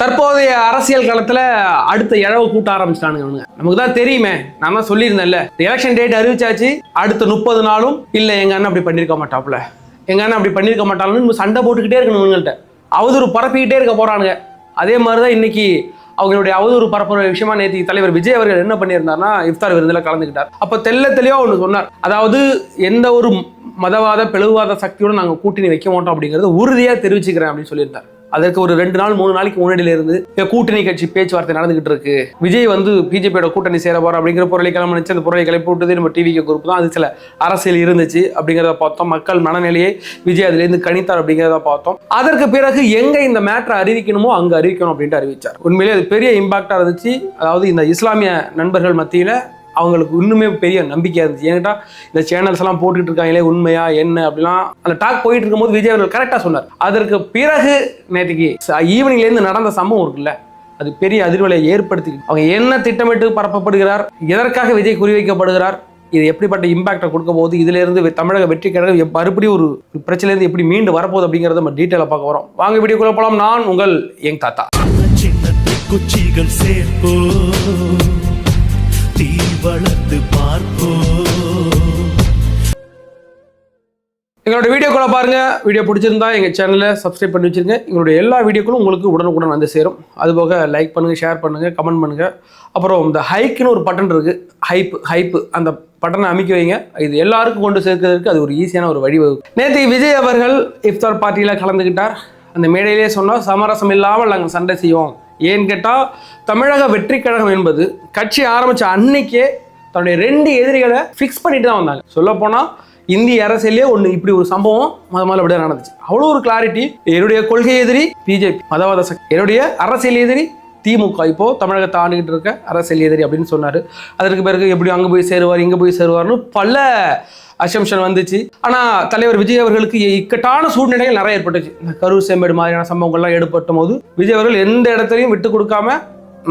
தற்போதைய அரசியல் களத்துல அடுத்த இழவு கூட்ட ஆரம்பிச்சிட்டானுங்க. நமக்கு தான் தெரியுமே, நான் தான் சொல்லியிருந்தேன்ல, எலெக்ஷன் டேட் அறிவிச்சாச்சு, அடுத்த 30 நாளும் இல்ல எங்க அண்ணன் அப்படி பண்ணிருக்க மாட்டாப்ல, எங்க அண்ணன் அப்படி பண்ணிருக்க மாட்டாங்கன்னு சண்டை போட்டுக்கிட்டே இருக்கணும் இவங்கள்ட்ட, அவதூறு பரப்பிக்கிட்டே இருக்க போறானுங்க. அதே மாதிரிதான் இன்னைக்கு அவங்களுடைய அவதூறு பரப்புற விஷயமா நேற்று தலைவர் விஜய் அவர்கள் என்ன பண்ணியிருந்தாருன்னா இஃப்தார் விருந்தில் கலந்துக்கிட்டார். அப்ப தெளிவா ஒன்று சொன்னார், அதாவது எந்த ஒரு மதவாத பிளவுவாத சக்தியோட நாங்கள் கூட்டணி வைக்க மாட்டோம் அப்படிங்கறத உறுதியா தெரிவிச்சுக்கிறேன் அப்படின்னு சொல்லியிருந்தார். அதற்கு ஒரு 2 நாள் 3 நாளைக்கு முன்னாடியில இருந்து கூட்டணி கட்சி பேச்சுவார்த்தை நடந்துகிட்டு இருக்கு, விஜய் வந்து பிஜேபியோட கூட்டணி சேர போற அப்படிங்கிற பொருளை கிளம்பிச்சு. அந்த பொருளை கிளப்பி விட்டது நம்ம டிவிக்கு குரூப் தான். அது சில அரசியல் இருந்துச்சு அப்படிங்கிறத பார்த்தோம். மக்கள் மனநிலையை விஜய் அதுல இருந்து கணித்தார் அப்படிங்கிறத பார்த்தோம். அதற்கு பிறகு எங்க இந்த மேட்டரை அறிவிக்கணுமோ அங்க அறிவிக்கணும் அப்படின்ட்டு அறிவிச்சார். உண்மையிலேயே அது பெரிய இம்பாக்டா இருந்துச்சு. அதாவது இந்த இஸ்லாமிய நண்பர்கள் மத்தியில அவங்களுக்கு இன்னுமே பெரிய நம்பிக்கையா இருந்துச்சு. ஏன்னுட்டா இந்த சேனல்ஸ் எல்லாம் போட்டுக்கிட்டு இருக்காங்களே உண்மையா என்ன அப்படிலாம் அந்த டாக் போயிட்டு இருக்கும்போது விஜய் அவர்கள் கரெக்டா சொன்னார். அதற்கு பிறகு நேற்றுக்கு ஈவினிங்ல இருந்து நடந்த சம்பவம் இருக்குல்ல, அது பெரிய அதிர்வலையை ஏற்படுத்தி அவங்க என்ன திட்டமிட்டு பரப்பப்படுகிறார், எதற்காக விஜய் குறிவைக்கப்படுகிறார், இது எப்படிப்பட்ட இம்பாக்டை கொடுக்க போகுது, இதுல இருந்து தமிழக வெற்றி கழகம் மறுபடியும் ஒரு பிரச்சனை இருந்து எப்படி மீண்டு வரப்போகுது அப்படிங்கறத நம்ம டீட்டெயிலா பார்க்க வரோம். வாங்க வீடியோக்குள்ள போலாம். நான் உங்கள் யங் தாத்தா. குச்சிகள் சேர்ப்போ தீ வளர்த்து பார்ப்போ. எங்களோட வீடியோக்குள்ள பாருங்க. வீடியோ பிடிச்சிருந்தா எங்க சேனலை சப்ஸ்கிரைப் பண்ணி வச்சிருங்க. எங்களுடைய எல்லா வீடியோக்களும் உங்களுக்கு உடனுக்குடன் வந்து சேரும். அதுபோக லைக் பண்ணுங்க, ஷேர் பண்ணுங்க, கமெண்ட் பண்ணுங்க. அப்புறம் இந்த ஹைக்குன்னு ஒரு பட்டன் இருக்கு, ஹைப்பு அந்த பட்டனை அமைக்க வைங்க. இது எல்லாருக்கும் கொண்டு சேர்க்கிறதுக்கு அது ஒரு ஈஸியான ஒரு வழிவகுப்பு. நேற்று விஜய் அவர்கள் இஃப்தார் பார்ட்டியில கலந்துக்கிட்டார். அந்த மேடையிலே சொன்னால் சமரசம் இல்லாமல் நாங்கள் சண்டை செய்வோம். ஏன்னு கேட்டால் தமிழக வெற்றி கழகம் என்பது கட்சி ஆரம்பித்த அன்னைக்கே தன்னுடைய 2 எதிரிகளை ஃபிக்ஸ் பண்ணிட்டு தான் வந்தாங்க. சொல்ல போனால் இந்திய அரசியலே இப்படி ஒரு சம்பவம் முதல்ல அப்படியே நடந்துச்சு. அவ்வளோ ஒரு கிளாரிட்டி. என்னுடைய கொள்கை எதிரி பிஜேபி மதவாத சக்தி, என்னுடைய அரசியல் எதிரி திமுக, இப்போ தமிழகத்தை ஆண்டுகிட்டு இருக்க அரசியல் எதிரி அப்படின்னு சொன்னார். அதற்கு பிறகு எப்படி அங்கே போய் சேருவார் இங்கே போய் சேருவார்னு பல அசம்ஷன் வந்துச்சு. ஆனால் தலைவர் விஜய் அவர்களுக்கு இக்கட்டான சூழ்நிலைகள் நிறைய ஏற்பட்டுச்சு. இந்த கரூர் செம்பேடு மாதிரியான சம்பவங்கள்லாம் ஏற்பட்ட போது விஜய் அவர்கள் எந்த இடத்துலையும் விட்டு கொடுக்காம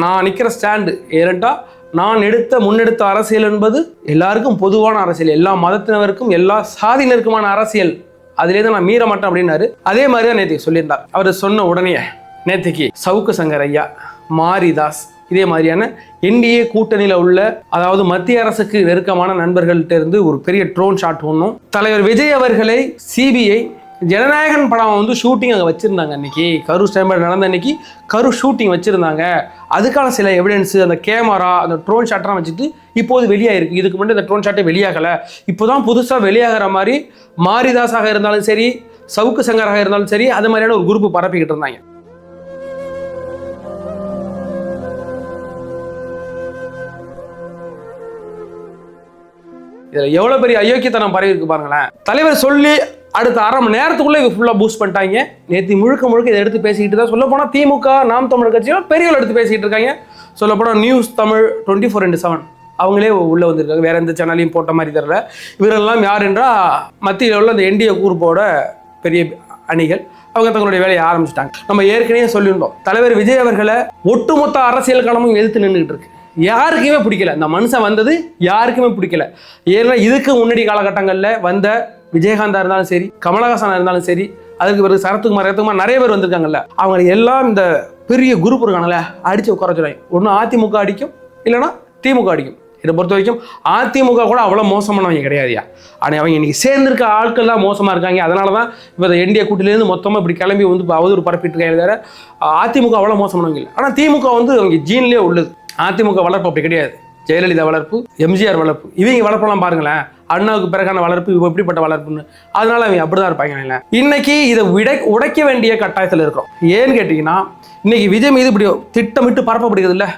நான் நிற்கிற ஸ்டாண்டு, ஏனென்றா நான் முன்னெடுத்த அரசியல் என்பது எல்லாருக்கும் பொதுவான அரசியல், எல்லா மதத்தினருக்கும் எல்லா சாதியினருக்குமான அரசியல், அதுலேருந்து நான் மீற மாட்டேன் அப்படின்னாரு. அதே மாதிரி தான் நேற்றுக்கு சொல்லியிருந்தார். அவர் சொன்ன உடனே நேற்றுக்கு சவுக்கு சங்கர் ஐயா, மாரிதாஸ், இதே மாதிரியான என்டிஏ கூட்டணியில் உள்ள அதாவது மத்திய அரசுக்கு நெருக்கமான நண்பர்கள்ட்ட இருந்து ஒரு பெரிய ட்ரோன் ஷாட் ஒன்றும் தலைவர் விஜய் அவர்களை சிபிஐ ஜனநாயகன் படம் ஷூட்டிங் அங்கே வச்சிருந்தாங்க. அன்னைக்கு கரூர் ஸ்டேம்பர் நடந்த அன்னைக்கு கரூர் ஷூட்டிங் வச்சிருந்தாங்க. அதுக்கான சில எவிடன்ஸ், அந்த கேமரா, அந்த ட்ரோன் ஷாட்லாம் வச்சுட்டு இப்போது வெளியாயிருக்கு. இதுக்கு முன்னாடி இந்த ட்ரோன் ஷாட்டே வெளியாகலை, இப்போதான் புதுசாக வெளியாகிற மாதிரி மாரிதாஸாக இருந்தாலும் சரி, சவுக்கு சங்கராக இருந்தாலும் சரி, அது மாதிரியான ஒரு குரூப் பரப்பிக்கிட்டு இருந்தாங்க. இதில் எவ்வளோ பெரிய அயோக்கியத்தனம் பரவி இருக்கு பாருங்களேன். தலைவர் சொல்லி அடுத்த அரை மணி நேரத்துக்குள்ளே இவங்க ஃபுல்லாக பூஸ்ட் பண்ணிட்டாங்க. நேற்று முழுக்க இதை எடுத்து பேசிக்கிட்டு தான், சொல்ல போனால் திமுக நாம் தமிழர் கட்சியும் பெரியவர்கள் எடுத்து பேசிக்கிட்டு இருக்காங்க. சொல்ல போனால் நியூஸ் தமிழ் 24/7 அவங்களே உள்ளே வந்திருக்காங்க. வேற எந்த சேனலையும் போட்ட மாதிரி தெரியல. இவரெல்லாம் யார் என்றால் மத்தியில் உள்ள அந்த என்டிஏ குரூப்போட பெரிய அணிகள். அவங்க தங்களுடைய வேலையை ஆரம்பிச்சிட்டாங்க. நம்ம ஏற்கனவே சொல்லியிருந்தோம், தலைவர் விஜய் அவர்களை ஒட்டுமொத்த அரசியல் களமும் எதிர்த்து நின்றுட்டு இருக்கு. யாருக்குமே பிடிக்கல, இந்த மனுஷன் வந்தது யாருக்குமே பிடிக்கல. ஏன்னா இதுக்கு முன்னாடி காலகட்டங்களில் வந்த விஜயகாந்தா இருந்தாலும் சரி, கமலஹாசனா இருந்தாலும் சரி, அதுக்கு பிறகு சரத்குமார் நிறைய பேர் வந்திருக்காங்கல்ல, அவங்க எல்லாம் இந்த பெரிய குரூப் இருக்காங்கல்ல அடிச்சு உட்கார வச்சுருவாங்க. ஒன்று அதிமுக அடிக்கும், இல்லைன்னா திமுக அடிக்கும். இதை பொறுத்த வரைக்கும் அதிமுக கூட அவ்வளோ மோசமானவங்க கிடையாதுயா. ஆனால் அவங்க இன்னைக்கு சேர்ந்திருக்க ஆட்கள் தான் மோசமாக இருக்காங்க. அதனால தான் இப்போ இந்த என்டிஏ கூட்டிலேருந்து மொத்தமாக இப்படி கிளம்பி அவதூறு பரப்பிட்டு இருக்காங்க. வேற அதிமுக அவ்வளோ மோசமானவங்க இல்லை. ஆனால் திமுக அவங்க ஜீன்லேயே உள்ளது. அதிமுக வளர்ப்பு அப்படி கிடையாது. ஜெயலலிதா வளர்ப்பு, எம்ஜிஆர் வளர்ப்பு, இவங்க வளர்ப்பெல்லாம் பாருங்களேன், அண்ணாவுக்கு பிறகான வளர்ப்பு எப்படிப்பட்ட வளர்ப்புன்னு. அதனால அவங்க அப்படிதான் இருப்பாங்க. இன்னைக்கு இதை உடைக்க வேண்டிய கட்டாயத்தில் இருக்கிறோம். ஏன்னு கேட்டீங்கன்னா, இன்னைக்கு விஜய் மீது இப்படி திட்டமிட்டு பரப்பப்படுகிறது இல்லை.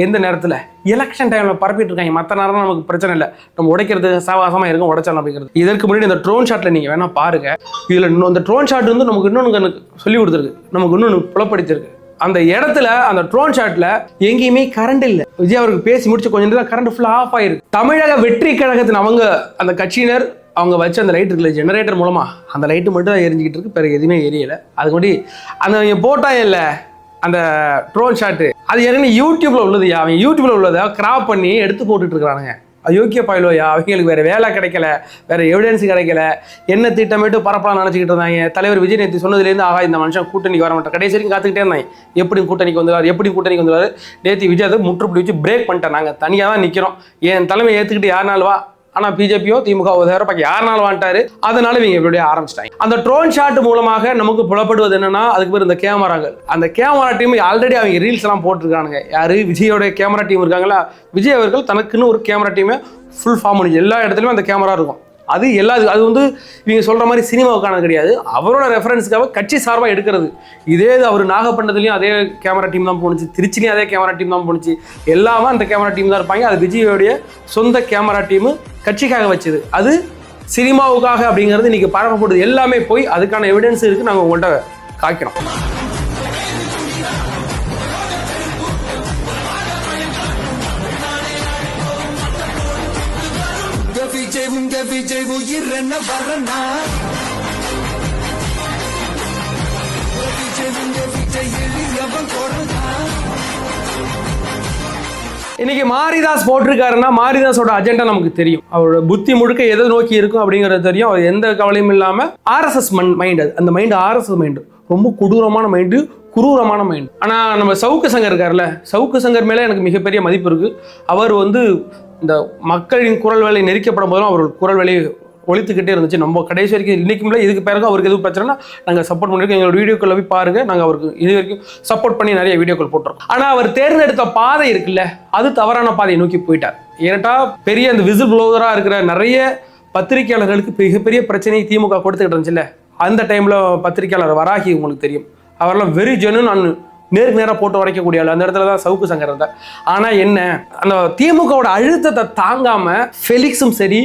எந்த நேரத்தில் எலெக்ஷன் டைம்ல பரப்பிட்டு இருக்காங்க. மற்ற நேரம் நமக்கு பிரச்சனை இல்லை, நம்ம உடைக்கிறது சாவாசமா இருக்கும், உடைச்சாலும் அப்படிங்கிறது. இதற்கு முன்னாடி இந்த ட்ரோன் ஷாட்ல நீங்க வேணா பாருங்க. இதுல இந்த ட்ரோன் ஷாட் நமக்கு இன்னொன்று சொல்லி கொடுத்துருக்கு, நமக்கு இன்னொன்று புலப்படுத்திருக்கு. அந்த இடத்துல அந்த ட்ரோன் ஷாட்ல எங்கேயுமே கரண்ட் இல்லை. விஜய் அவருக்கு பேசி முடிச்சு கொஞ்சம் நேரம் கரண்ட் ஃபுல்லா ஆஃப் ஆயிருக்கு. தமிழக வெற்றி கழகத்தின் அவங்க அந்த கட்சியினர் அவங்க வச்சு அந்த லைட் இருக்குல்ல, ஜெனரேட்டர் மூலமா அந்த லைட்டு மட்டும் தான் எரிஞ்சுக்கிட்டு இருக்கு, பிறகு எதுவுமே எரியலை. அதுக்கு முன்னாடி அந்த போட்டா இல்லை அந்த ட்ரோன் ஷாட்டு, அது ஏற்கனவே யூடியூப்ல உள்ளது. அவன் யூடியூப்ல உள்ளதை கிராப் பண்ணி எடுத்து போட்டுட்டு இருக்கிறானுங்க. அயோக்கிய பாயிலோயா, அவங்களுக்கு வேற வேலை கிடைக்கல, வேற எவிடன்ஸ் கிடைக்கல, என்ன திட்டமிட்டு பரப்பலாம் நினைச்சிக்கிட்டு இருந்தாங்க. தலைவர் விஜய் நேற்று சொன்னதுலேருந்து ஆகா இந்த மனுஷன் கூட்டணிக்கு வர மாட்டேன், கடைசி வரைக்கும் காத்துக்கிட்டே இருந்தாங்க. எப்படி கூட்டணிக்கு வந்துடுவார். நேற்று விஜய் அதை முற்றுப்புள்ளி வச்சு பிரேக் பண்ணிட்டேன். நாங்கள் தனியாக தான் நிற்கிறோம், என் தலைமை ஏற்றுக்கிட்டு யாருனாலும் வா, ஆனால் பிஜேபியோ திமுக உதவிப்பாக்க யாருனாலும் வாண்டாரு. அதனால இவங்க இப்படியே ஆரம்பிச்சிட்டாங்க. அந்த ட்ரோன் ஷாட் மூலமாக நமக்கு புலப்படுவது என்னன்னா, அதுக்கு பேர் இந்த கேமராக்கள். அந்த கேமரா டீம் ஆல்ரெடி அவங்க ரீல்ஸ் எல்லாம் போட்டிருக்கானுங்க. யாரு விஜயோட கேமரா டீம் இருக்காங்களா, விஜய் அவர்கள் தனக்குன்னு ஒரு கேமரா டீமை ஃபுல் ஃபார்ம் பண்ணி எல்லா இடத்துலையுமே அந்த கேமரா இருக்கும். அது வந்து இவங்க சொல்ற மாதிரி சினிமாவுக்கான கிடையாது, அவரோட ரெஃபரன்ஸ்க்காக கட்சி சார்பாக எடுக்கிறது. இதே அவர் நாகப்பட்டினத்துலையும் அதே கேமரா டீம் தான் போணுச்சு, திருச்சிலையும் அதே கேமரா டீம் தான் போணுச்சு, எல்லாமே அந்த கேமரா டீம் தான் இருப்பாங்க. அது விஜயோடைய சொந்த கேமரா டீமு கட்சிக்காக வச்சது, அது சினிமாவுக்காக அப்படிங்கிறது இன்னைக்கு பரப்பப்படுது. எல்லாமே போய் அதுக்கான எவிடன்ஸ் இருக்கு, நாங்கள் உங்கள்கிட்ட காய்க்கிறோம். விஜய் உயிர் என்ன வரனா, இன்னைக்கு மாரிதாஸ் போட்டிருக்காருன்னா மாரிதாஸோட அஜெண்டா நமக்கு தெரியும். அவரோட புத்தி முழுக்க எதை நோக்கி இருக்கும் அப்படிங்கிறது தெரியும். அவர் எந்த கவலையும் இல்லாம ஆர்எஸ்எஸ் மைண்ட், அந்த மைண்டு ஆர்எஸ்எஸ் மைண்டு, ரொம்ப கொடூரமான மைண்டு, குரூரமான மைண்ட். ஆனா நம்ம சவுக்கு சங்கர் இருக்காருல்ல, சவுக்கு சங்கர் மேல எனக்கு மிகப்பெரிய மதிப்பு இருக்கு. அவர் இந்த மக்களின் குரல் வேலை நெரிக்கப்படும் போதும் அவர் குரல் வேலையை ஒழித்துக்கிட்டே இருந்துச்சு. நம்ம கடைசி வரைக்கும் இன்னைக்குமே இதுக்கு பிறகு அவருக்கு எதுவும் பிரச்சனைனா நாங்கள் சப்போர்ட் பண்ணிருக்கோம். எங்களோட வீடியோக்களை போய் பாருங்க, நாங்கள் அவருக்கு இது வரைக்கும் சப்போர்ட் பண்ணி நிறைய வீடியோக்கள் போட்டுருக்கோம். ஆனால் அவர் தேர்ந்தெடுத்த பாதை இருக்குல்ல, அது தவறான பாதையை நோக்கி போயிட்டார். ஏன்னா பெரிய அந்த விசில் ப்ளோவராக இருக்கிற நிறைய பத்திரிகையாளர்களுக்கு மிகப்பெரிய பிரச்சனையை திமுக கொடுத்துக்கிட்டு இருந்துச்சுல்ல, அந்த டைமில் பத்திரிகையாளர் வராகி உங்களுக்கு தெரியும், அவரெல்லாம் வெரி ஜெனுன் நேருக்கு நேராக போட்டு உடைக்கக்கூடிய ஆள். அந்த இடத்துல தான் சவுக்கு சங்கர் இருந்தார். ஆனால் என்ன, அந்த திமுகவோட அழுத்தத்தை தாங்காம ஃபெலிக்ஸும் சரி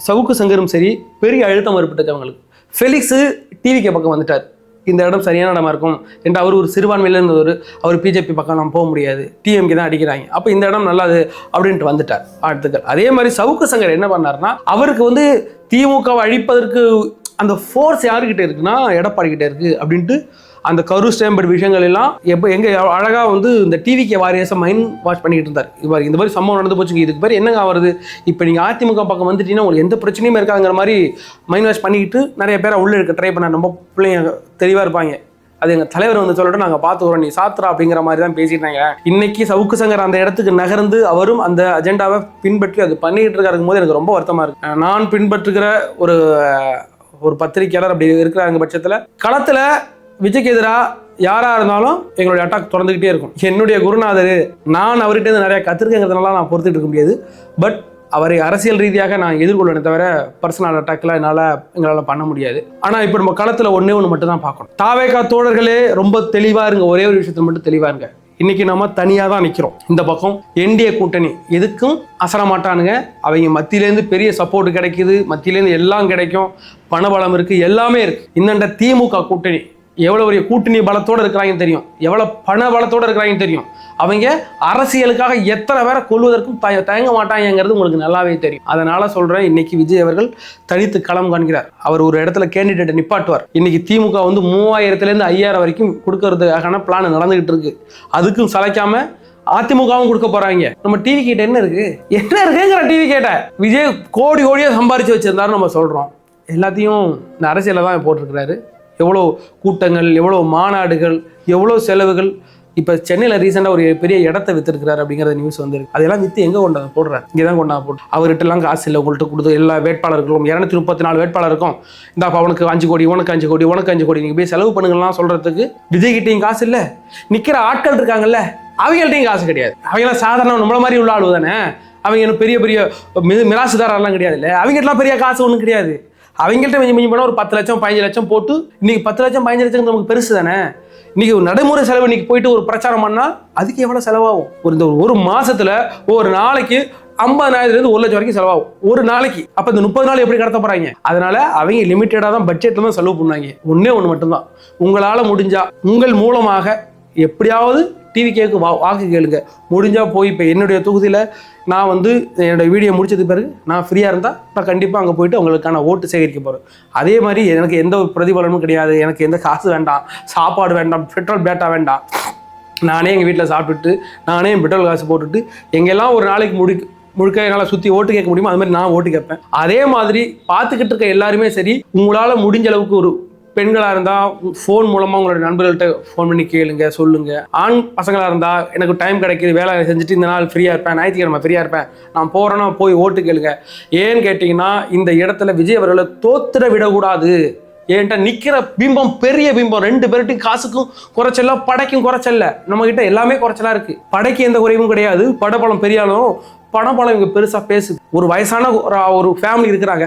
சவுக்கு சங்கரும் சரி பெரிய அழுத்தம் ஏற்பட்டது அவங்களுக்கு. ஃபெலிக்ஸு டிவிக்கு பக்கம் வந்துட்டார், இந்த இடம் சரியான இடமா இருக்கும் என்று. அவர் ஒரு சிறுபான்மையில இருந்தவர், அவர் பிஜேபி பக்கம் நம்ம போக முடியாது, டிஎம்கே தான் அடிக்கிறாங்க, அப்போ இந்த இடம் நல்லாது அப்படின்ட்டு வந்துட்டார் ஆட்கள். அதே மாதிரி சவுக்கு சங்கர் என்ன பண்ணாருன்னா, அவருக்கு திமுகவை அழிப்பதற்கு அந்த ஃபோர்ஸ் யாருக்கிட்ட இருக்குன்னா எடப்பாடி கிட்ட இருக்கு அப்படின்ட்டு அந்த கரு ஸ்டேம்பட் விஷயங்கள் எல்லாம் எங்க அழகா இந்த டிவிக்கு வாரியஸை மைண்ட் வாஷ் பண்ணிட்டு இருந்தார். இவர் இந்த மாதிரி சம்பவம் நடந்து போச்சு, இதுக்கு பேர் என்னங்க வருது, இப்போ நீங்க அதிமுக பக்கம் வந்துட்டீங்கன்னா உங்களுக்கு எந்த பிரச்சனையும் இருக்காங்கிற மாதிரி மைண்ட் வாஷ் பண்ணிக்கிட்டு நிறைய பேரை உள்ள இருக்க ட்ரை பண்ண. நம்ம பிள்ளைங்க தெளிவா இருப்பாங்க, அது எங்க தலைவர் சொல்லிட்டு நாங்க பார்த்துக்கிறோம், நீ சாத்திரா அப்படிங்கிற மாதிரி தான் பேசிட்டாங்க. இன்னைக்கு சவுக்கு சங்கர் அந்த இடத்துக்கு நகர்ந்து அவரும் அந்த அஜெண்டாவை பின்பற்றி அது பண்ணிட்டு இருக்காருக்கும் போது எனக்கு ரொம்ப வருத்தமா இருக்கு. நான் பின்பற்றுகிற ஒரு பத்திரிகையாளர் அப்படி இருக்கிறாங்க பட்சத்துல களத்துல விஜய்க்கு எதிராக யாரா இருந்தாலும் எங்களுடைய அட்டாக் தொடர்ந்துகிட்டே இருக்கும். என்னுடைய குருநாதர், நான் அவர்கிட்ட இருந்து நிறைய கத்திருக்கேங்கிறதுனால நான் பொறுத்துட்டு இருக்க முடியாது. பட் அவரை அரசியல் ரீதியாக நான் எதிர்கொள்ளனே தவிர பர்சனல் அட்டாக்லாம் எங்களால் பண்ண முடியாது. ஆனால் இப்போ நம்ம களத்தில் ஒன்று மட்டும் தான் பார்க்கணும். தாவேகா தோழர்களே ரொம்ப தெளிவாக இருங்க, ஒரே ஒரு விஷயத்தில் மட்டும் தெளிவாக இருங்க. இன்னைக்கு நம்ம தனியாக தான் நிற்கிறோம். இந்த பக்கம் என்டிஏ கூட்டணி எதுக்கும் அசர மாட்டானுங்க. அவங்க மத்தியிலேருந்து பெரிய சப்போர்ட் கிடைக்குது, மத்தியிலேருந்து எல்லாம் கிடைக்கும், பணபலம் இருக்குது, எல்லாமே இருக்குது. இந்த திமுக கூட்டணி எவ்வளோ பெரிய கூட்டணி பலத்தோடு இருக்கிறாங்கன்னு தெரியும், எவ்வளோ பண பலத்தோடு இருக்கிறாங்கன்னு தெரியும். அவங்க அரசியலுக்காக எத்தனை பேரை கொள்வதற்கும் தயங்க மாட்டாங்கிறது உங்களுக்கு நல்லாவே தெரியும். அதனால சொல்றேன், இன்னைக்கு விஜய் அவர்கள் தனித்து களம் காண்கிறார். அவர் ஒரு இடத்துல கேண்டிடேட்டை நிப்பாட்டுவார். இன்னைக்கு திமுக 3000லேருந்து 5000 வரைக்கும் கொடுக்கறதுக்கான பிளான் நடந்துகிட்டு இருக்கு. அதுக்கும் சளைக்காம அதிமுகவும் கொடுக்க போறாங்க. நம்ம டிவி கேட்ட என்ன இருக்குங்கிற டிவி கேட்ட விஜய் கோடியா சம்பாரிச்சு வச்சிருந்தாரு நம்ம சொல்றோம். எல்லாத்தையும் இந்த அரசியல தான் போட்டிருக்கிறாரு. எவ்வளோ கூட்டங்கள், எவ்வளோ மாநாடுகள், எவ்வளோ செலவுகள். இப்போ சென்னையில் ரீசெண்டாக ஒரு பெரிய இடத்த வித்துருக்கிறார் அப்படிங்கிற நியூஸ் வந்துருக்கு. அதெல்லாம் விற்று எங்கே கொண்டாந்து போடுறாரு, இங்கே தான் கொண்டாந்து போட்டு அவர்கிட்டலாம் காசு இல்லை, உங்கள்கிட்ட கொடுத்து எல்லா வேட்பாளர்களும் 234 வேட்பாளர் இருக்கும், இந்த அவனுக்கு 5 கோடி, உனக்கு 5 கோடி, உனக்கு 5 கோடி, நீங்கள் போய் செலவு பண்ணுங்கலாம் சொல்கிறதுக்கு விஜய்கிட்டையும் காசு இல்லை. நிற்கிற ஆட்கள் இருக்காங்கல்ல, அவங்கள்ட்டையும் காசு கிடையாது. அவங்களாம் சாதாரண நம்மள மாதிரி உள்ள ஆளு தானே, அவங்க இன்னும் பெரிய பெரிய மிராசுதாரெல்லாம் கிடையாது இல்லை, அவங்ககிட்டலாம் பெரிய காசு ஒன்றும் கிடையாது. அவங்கள்ட்ட மிஞ்சி போனால் ஒரு 10 லட்சம் 15 லட்சம் போட்டு, இன்னைக்கு 10 லட்சம் 15 லட்சம் நமக்கு பெருசு தானே. இன்னைக்கு ஒரு நடைமுறை செலவு இன்னைக்கு போயிட்டு ஒரு பிரச்சாரம் பண்ணால் அதுக்கு எவ்வளோ செலவாகும்? ஒரு மாசத்துல ஒரு நாளைக்கு 50,000 1 லட்சம் வரைக்கும் செலவாகும் ஒரு நாளைக்கு. அப்போ இந்த 30 நாள் எப்படி கடத்த போறாங்க? அதனால அவங்க லிமிட்டடாக தான் பட்ஜெட்ல தான் செலவு பண்ணாங்க. ஒன்று மட்டும்தான், உங்களால் முடிஞ்சா உங்கள் மூலமாக எப்படியாவது டிவி கேக்கு வாக்கு கேளுங்க. முடிஞ்சா போய் இப்போ என்னுடைய தொகுதியில் நான் என்னோட வீடியோ முடிச்சதுக்கு பிறகு நான் ஃப்ரீயாக இருந்தால் நான் கண்டிப்பாக அங்கே போயிட்டு அவங்களுக்கான ஓட்டு சேகரிக்க போகிறேன். அதே மாதிரி எனக்கு எந்த ஒரு பிரதிபலனும் கிடையாது, எனக்கு எந்த காசு வேண்டாம், சாப்பாடு வேண்டாம், பெட்ரோல் பேட்டா வேண்டாம். நானே எங்கள் வீட்டில் சாப்பிட்டுட்டு நானே பெட்ரோல் காசு போட்டுட்டு எங்கெல்லாம் ஒரு நாளைக்கு முழுக்க என்னால் சுற்றி ஓட்டு கேட்க முடியுமோ அது மாதிரி நான் ஓட்டு கேட்பேன். அதே மாதிரி பார்த்துக்கிட்டு இருக்க எல்லாருமே சரி, உங்களால் முடிஞ்ச அளவுக்கு ஒரு பெண்களாக இருந்தால் ஃபோன் மூலமாக உங்களோட நண்பர்கள்ட்ட ஃபோன் பண்ணி கேளுங்க, சொல்லுங்கள். ஆண் பசங்களாக இருந்தால் எனக்கு டைம் கிடைக்கிது, வேலை செஞ்சுட்டு இந்த நாள் ஃப்ரீயாக இருப்பேன், ஞாயிற்றுக்கிழமை ஃப்ரீயாக இருப்பேன், நான் போகிறேன்னா போய் ஓட்டு கேளுங்க. ஏன்னு கேட்டிங்கன்னா இந்த இடத்துல விஜய் அவர்களை தோத்துட விடக்கூடாது. ஏன்ட்டா நிற்கிற பிம்பம் பெரிய பிம்பம், 2 பேர்ட்டையும் காசுக்கும் குறைச்சல, படைக்கும் குறைச்சல, நம்மகிட்ட எல்லாமே குறைச்சலா இருக்குது. படைக்கு எந்த குறைவும் கிடையாது, படப்பழம் பெரியாலும் பணப்பழம் இங்கே பெருசாக பேசுது. ஒரு வயசான ஒரு ஃபேமிலி இருக்கிறாங்க,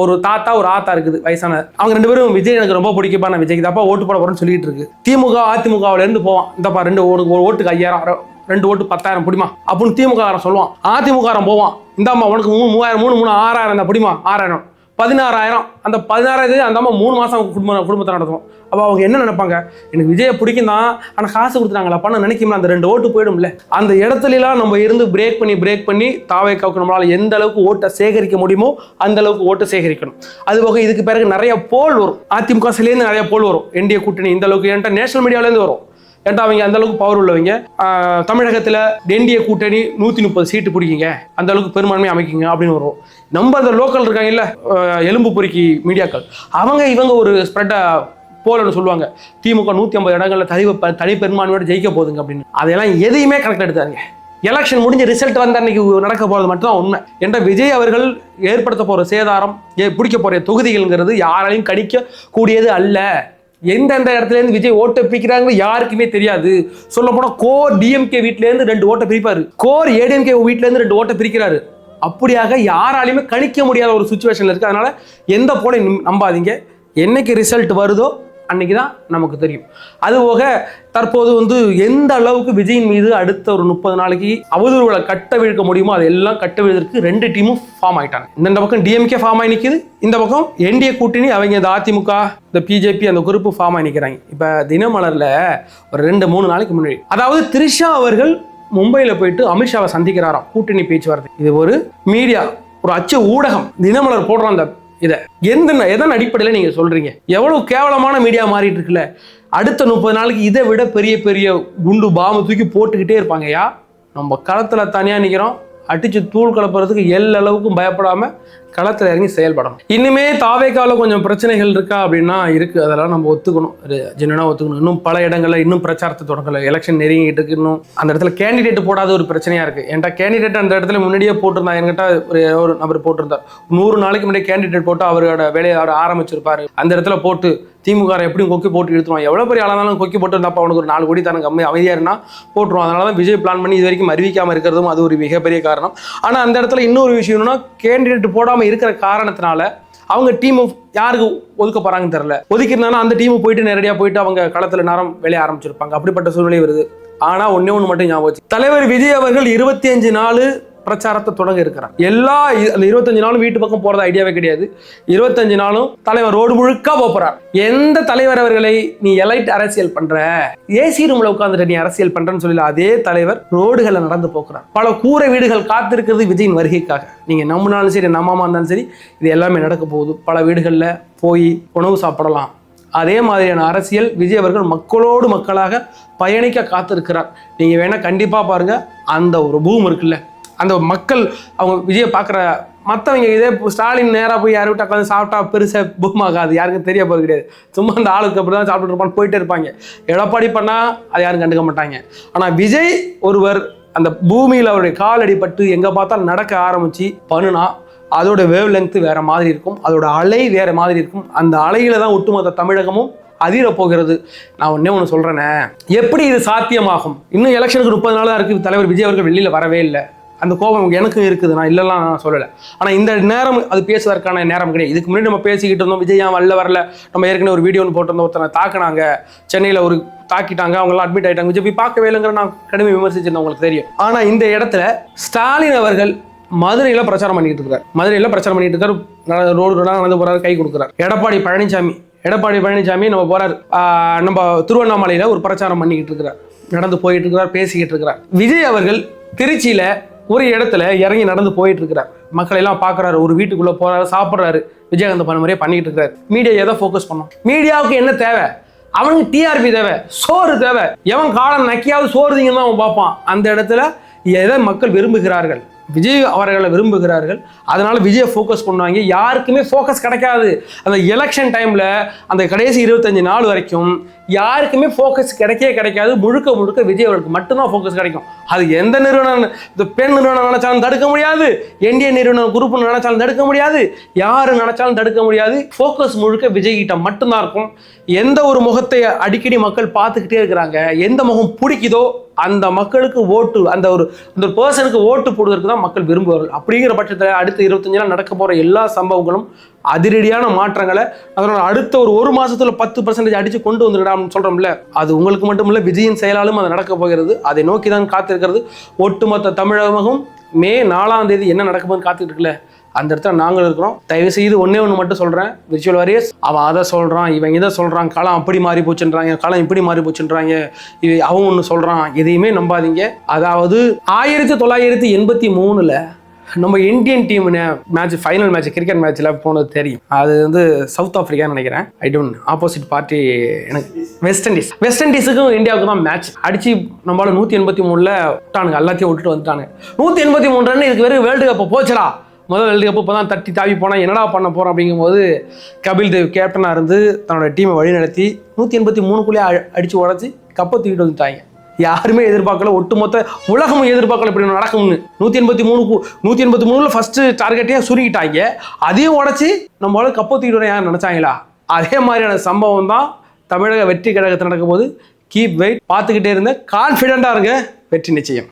ஒரு தாத்தா ஒரு ஆத்தா இருக்குது வயசான, அவங்க 2 பேரும் விஜய் எனக்கு ரொம்ப பிடிக்குப்பா, நான் விஜய்க்கு தாப்பா ஓட்டு போட போறேன்னு சொல்லிட்டு இருக்கு. திமுக அதிமுகவிலேருந்து போவான், இந்தப்பா ஒரு ஓட்டுக்கு 5000, 2 ஓட்டு 10,000 பிடிமா அப்படின்னு திமுக சொல்லுவான். அதிமுக போவான், இந்தாம்மா உனக்கு 3000, 3 6000 இருந்தா பிடிமா, 6000, 16000, அந்த 16000 அந்த அம்மா 3 மாதம் குடும்பத்தை நடத்தும். அப்போ அவங்க என்ன நினைப்பாங்க, எனக்கு விஜயை பிடிக்கும் தான், ஆனால் காசு கொடுத்துட்டாங்களா பண்ண நினைக்கும்ல, அந்த 2 ஓட்டு போயிடும்ல. அந்த இடத்துலலாம் நம்ம இருந்து பிரேக் பண்ணி தாவேக்காவுக்கு நம்மளால் எந்த அளவுக்கு ஓட்டை சேகரிக்க முடியுமோ அந்த அளவுக்கு ஓட்டை சேகரிக்கணும். அது போக இதுக்கு பிறகு நிறைய போல் வரும், அதிமுக சிலேருந்து நிறைய போல் வரும், என்டிஏ கூட்டணி இந்த அளவுக்கு, ஏன்டா நேஷனல் மீடியாவிலேருந்து வரும், ஏன்டா அவங்க அந்த அளவுக்கு பவர் உள்ளவங்க. தமிழகத்தில் என்டிஏ கூட்டணி 130 சீட்டு பிடிக்குங்க, அந்த அளவுக்கு பெரும்பான்மை அமைக்குங்க அப்படின்னு வரும். நம்ம அந்த லோக்கல் இருக்காங்க இல்லை, எலும்பு பொறுக்கி மீடியாக்கள், இவங்க ஒரு ஸ்ப்ரெட்டை போலன்னு சொல்லுவாங்க, திமுக 150 இடங்கள்ல தனி பெரும்பான்மையோட ஜெயிக்க போகுதுங்க அப்படின்னு. அதெல்லாம் எதையுமே கரெக்டாக எடுத்தாங்க. எலெக்ஷன் முடிஞ்ச ரிசல்ட் வந்த அன்னைக்கு நடக்க போகிறது மட்டும்தான் உண்மை. என்ற விஜய் அவர்கள் ஏற்படுத்த போகிற சேதாரம், பிடிக்க போகிற தொகுதிகள்ங்கிறது யாராலையும் கணிக்க கூடியது அல்ல. எந்தெந்த இடத்துல இருந்து விஜய் ஓட்டை பிரிக்கிறாங்க யாருக்குமே தெரியாது. சொல்ல போனா கோர் டிஎம்கே வீட்டுல இருந்து 2 ஓட்டை பிரிப்பாரு, கோர் ஏடிஎம்கே வீட்டுல இருந்து 2 ஓட்டை பிரிக்கிறாரு. அப்படியாக யாராலையுமே கணிக்க முடியாத ஒரு சுச்சுவேஷன்ல இருக்கு. அதனால எந்த போல நம்பாதீங்க, என்னைக்கு ரிசல்ட் வருதோ அன்னைக்கு தான் நமக்கு தெரியும். அதுபோக தற்போது எந்த அளவுக்கு விஜயின் மீது அடுத்த ஒரு 30 நாளைக்கு அவதூறுகளை கட்ட விழுக்க முடியுமோ அதெல்லாம் கட்ட விழுறதுக்கு 2 டீமும் ஃபார்ம் ஆயிட்டாங்க. இந்த பக்கம் டிஎம்கே ஃபார்ம் ஆகி நிற்குது, இந்த பக்கம் என்டிஏ கூட்டணி அவங்க இந்த அதிமுக இந்த பிஜேபி அந்த குரூப்பு ஃபார்ம் ஆகி நிற்கிறாங்க. இப்போ தினமலர்ல ஒரு 2-3 நாளைக்கு முன்னாடி, அதாவது த்ரிஷா அவர்கள் மும்பையில் போயிட்டு அமித்ஷாவை சந்திக்கிறாராம், கூட்டணி பேச்சுவார்த்தை. இது ஒரு மீடியா, ஒரு அச்சு ஊடகம் தினமலர் போடுறோம். அந்த இதை எதன் அடிப்படையில் நீங்க சொல்றீங்க? எவ்வளவு கேவலமான மீடியா மாறிட்டு இருக்குல்ல. அடுத்த 30 நாளைக்கு இதை விட பெரிய குண்டு பாம்பு தூக்கி போட்டுக்கிட்டே இருப்பாங்கய்யா. நம்ம களத்துல தனியா நிக்கிறோம், அடிச்சு தூள் கலப்புறதுக்கு அளவுக்கும் பயப்படாம களத்தில் இறங்கி செயல்படணும். இன்னுமே தாவேக்காவில் கொஞ்சம் பிரச்சனைகள் இருக்கா அப்படின்னா இருக்கு, அதெல்லாம் நம்ம ஒத்துக்கணும், ஜென்வனாக ஒத்துக்கணும். இன்னும் பல இடங்கள்ல இன்னும் பிரச்சாரத்தை தொடங்கல, எலெக்ஷன் நெருங்கிட்டு இருக்கு. இன்னும் அந்த இடத்துல கேண்டிடேட் போடாத ஒரு பிரச்சனையா இருக்கு. என்கிட்ட கேண்டிடேட் அந்த இடத்துல முன்னாடியே போட்டிருந்தா, என்கிட்ட ஒரு நபர் போட்டிருந்தார், 100 நாளைக்கு முன்னாடி கேண்டிடேட் போட்டு அவரோட வேலையை ஆரம்பிச்சிருப்பாரு. அந்த இடத்துல போட்டு திமுக எப்படியும் கொக்கி போட்டு எடுத்துருவான், எவ்வளோ பெரிய ஆளானாலும் கொக்கி போட்டு இருந்தாப்பா அவனுக்கு ஒரு 4 கோடி தானே அமைதியாக இருந்தால் போட்டுருவான். அதனால தான் விஜய் பிளான் பண்ணி இது வரைக்கும் அறிவிக்காமல் இருக்கிறதும் அது ஒரு மிகப்பெரிய காரணம். ஆனால் அந்த இடத்துல இன்னொரு விஷயம் என்னன்னா, கேண்டிடேட் போடாமல் இருக்கிற காரணத்தினால அவங்க டீம் யாருக்கு ஒதுக்க போறாங்கன்னு தெரியல. ஒதுக்கிருந்தாங்கன்னா அந்த டீம் போயிட்டு நேரடியாக போயிட்டு அவங்க களத்தில் நேரம் வேலையை ஆரம்பிச்சிருப்பாங்க. அப்படிப்பட்ட சூழ்நிலை வருது. ஆனால் ஒன்று மட்டும் ஞாபகம், தலைவர் விஜய் அவர்கள் 25 நாள் பிரச்சாரத்தை தொடங்க இருக்கிறார். அந்த 25 நாளும் வீட்டு பக்கம் போறது ஐடியாவே கிடையாது. 25 நாளும் தலைவர் ரோடு முழுக்க போறார். எந்த தலைவர் அவர்களை நீ எலைட் அரசியல் பண்ற, ஏசி ரூம்ல உட்கார்ந்துட்டு நீ அரசியல் பண்றன்னு சொல்லல, அதே தலைவர் ரோடுகளை நடந்து போக்குறார். பல கூரை வீடுகள் காத்திருக்கிறது விஜயின் வருகைக்காக. நீங்க நம்பினாலும் சரி நம்பாம இருந்தாலும் சரி இது எல்லாமே நடக்க போகுது. பல வீடுகள்ல போய் உணவு சாப்பிடலாம். அதே மாதிரியான அரசியல் விஜய் அவர்கள் மக்களோடு மக்களாக பயணிக்க காத்திருக்கிறார். நீங்க வேணா கண்டிப்பா பாருங்க, அந்த ஒரு பூம் இருக்குல்ல, அந்த மக்கள் அவங்க விஜயை பார்க்குற மற்றவங்க இதே ஸ்டாலின் நேராக போய் யார் விட்டு உட்காந்து சாப்பிட்டா பெருசாக பூமாகாது, யாருக்கும் தெரிய போகிறது கிடையாது. சும்மா அந்த ஆளுக்கு அப்படி தான் சாப்பிட்டு இருப்பான்னு போயிட்டே இருப்பாங்க. எடப்பாடி பண்ணால் அதை யாரும் கண்டுக்க மாட்டாங்க. ஆனால் விஜய் ஒருவர் அந்த பூமியில் அவருடைய கால் அடிபட்டு எங்கே பார்த்தாலும் நடக்க ஆரம்பித்து பண்ணுனா அதோட வேவ் லென்த்து வேறு மாதிரி இருக்கும், அதோட அலை வேறு மாதிரி இருக்கும். அந்த அலையில தான் ஒட்டுமொத்த தமிழகமும் அதிர போகிறது. நான் ஒன்று சொல்கிறேனே, எப்படி இது சாத்தியமாகும்? இன்னும் எலெக்ஷனுக்கு 30 நாள் தான் இருக்குது. தலைவர் விஜய் அவர்கள் வெளியில் வரவே இல்லை. அந்த கோபம் எனக்கும் இருக்குது, நான் இல்லைலாம் நான் சொல்லலை. ஆனால் இந்த நேரம் அது பேசுவதற்கான நேரம் கிடையாது. இதுக்கு முன்னாடி நம்ம பேசிக்கிட்டு இருந்தோம், விஜய் வரல. நம்ம ஏற்கனவே ஒரு வீடியோ போட்டிருந்தோம், ஒருத்தனை தாக்கினாங்க, சென்னையில் ஒரு தாக்கிட்டாங்க, அவங்களாம் அட்மிட் ஆகிட்டாங்க, விஜய் போய் பார்க்கவே இல்லைங்கிற நான் கடுமை விமர்சிச்சிருந்தேன், உங்களுக்கு தெரியும். ஆனால் இந்த இடத்துல ஸ்டாலின் அவர்கள் மதுரையில் பிரச்சாரம் பண்ணிட்டு இருக்காரு. ரோடுலாம் நடந்து போறாரு, கை கொடுக்குறாரு. எடப்பாடி பழனிசாமி நம்ம போறாரு, நம்ம திருவண்ணாமலையில் ஒரு பிரச்சாரம் பண்ணிக்கிட்டு இருக்கிறார், நடந்து போயிட்டு இருக்கிறார், பேசிக்கிட்டு இருக்கிறார். விஜய் அவர்கள் திருச்சியில ஒரு இடத்துல இறங்கி நடந்து போயிட்டு இருக்கிறார், மக்களை எல்லாம் பாக்குறாரு, ஒரு வீட்டுக்குள்ள போறாரு, சாப்பிட்றாரு, விஜயகாந்த் பண்ண மாதிரியே பண்ணிட்டு இருக்காரு. மீடியா எதை ஃபோக்கஸ் பண்ணும்? மீடியாவுக்கு என்ன தேவை? அவனுக்கு டிஆர்பி தேவை, சோறு தேவை. எவன் காலம் நக்கியாவது சோறுதிங்கன்னு தான் அவன் பார்ப்பான். அந்த இடத்துல எதை மக்கள் விரும்புகிறார்கள்? விஜய் அவர்களை விரும்புகிறார்கள். அதனால விஜயை ஃபோக்கஸ் பண்ணுவாங்க. யாருக்குமே ஃபோக்கஸ் கிடைக்காது. அந்த எலெக்ஷன் டைம்ல அந்த கடைசி 25 நாள் வரைக்கும் யாருக்குமே ஃபோக்கஸ் கிடைக்காது. முழுக்க முழுக்க விஜய் அவர்களுக்கு மட்டும்தான் ஃபோக்கஸ் கிடைக்கும். அது எந்த நிறுவனம், இந்த பெண் நிறுவனம் நினைச்சாலும் தடுக்க முடியாது, என்டிஏ நிறுவனம் குரூப் நினைச்சாலும் தடுக்க முடியாது, யாரு நினைச்சாலும் தடுக்க முடியாது. ஃபோக்கஸ் முழுக்க விஜய் கிட்ட மட்டும்தான் இருக்கும். எந்த ஒரு முகத்தை அடிக்கடி மக்கள் பார்த்துக்கிட்டே இருக்கிறாங்க, எந்த முகம் பிடிக்குதோ அந்த மக்களுக்கு ஓட்டு, அந்த ஒரு பர்சனுக்கு ஓட்டு போடுவதற்கு தான் மக்கள் விரும்புவார்கள். அப்படிங்கிற பட்சத்தில் அடுத்த 25 நாள் நடக்க போகிற எல்லா சம்பவங்களும் அதிரடியான மாற்றங்களை, அதனால அடுத்த ஒரு மாசத்துல 10% அடிச்சு கொண்டு வந்துடான்னு சொல்றோம்ல, அது உங்களுக்கு மட்டும் இல்ல, விஜயின் செயலாலும் அது நடக்க போகிறது. அதை நோக்கி தான் காத்திருக்கிறது ஒட்டுமொத்த தமிழகமும். மே 4ஆம் தேதி என்ன நடக்க போகுதுன்னு காத்துட்டு இருக்குல்ல, அந்த இடத்துல நாங்கள் இருக்கிறோம். தயவு செய்து ஒன்னே ஒன்று மட்டும் சொல்றேன், விர்ச்சுவல் வாரியர்ஸ், அவன் அதை சொல்றான், இவன் இதை சொல்றான், காலம் அப்படி மாறி போச்சுன்றாங்க, காலம் இப்படி மாறி போச்சுன்றாங்க, அவன் ஒன்று சொல்றான், எதையுமே நம்பாதீங்க. அதாவது 1983 நம்ம Indian team match, final match, cricket மேட்ச்ல போனது தெரியும். அது சவுத் ஆப்பிரிக்கான்னு நினைக்கிறேன். ஐ டோன்ட், ஆப்போசிட் பார்ட்டி எனக்கு வெஸ்ட் இண்டீஸுக்கும் இந்தியாவுக்கு தான் மேட்ச். அடிச்சு நம்மளால 183 விட்டானுங்க, எல்லாத்தையும் விட்டுட்டு வந்துட்டானுங்க. 183 ரன், இதுக்கு வெறும் வேர்ல்டு கப் போச்சுடா. முதல் வேர்ல்டு கப் இப்போ தான் தட்டி தாவி போனால் என்னடா பண்ண போகிறோம் அப்படிங்கும்போது கபில் தேவ் கேப்டனாக இருந்து தன்னோட டீமை வழிநடத்தி 183 அடித்து உடச்சி கப்பை தூக்கிட்டு வந்துட்டாங்க. யாருமே எதிர்பார்க்கல, ஒட்டுமொத்த உலகமும் எதிர்பார்க்கல இப்படி நடக்கும்னு. 183 ஃபர்ஸ்ட் டார்கெட்டையே சுருக்கிட்டாங்க. அதையும் உடச்சி நம்மளால கப்பை தூக்கிட்டு வர யார் நினைச்சாங்களா? அதே மாதிரியான சம்பவம் தான் தமிழக வெற்றி கழகத்தில் நடக்கும் போது. கீப் வெயிட், பார்த்துக்கிட்டே இருங்க, கான்ஃபிடென்ட்டாக இருங்க, வெற்றி நிச்சயம்.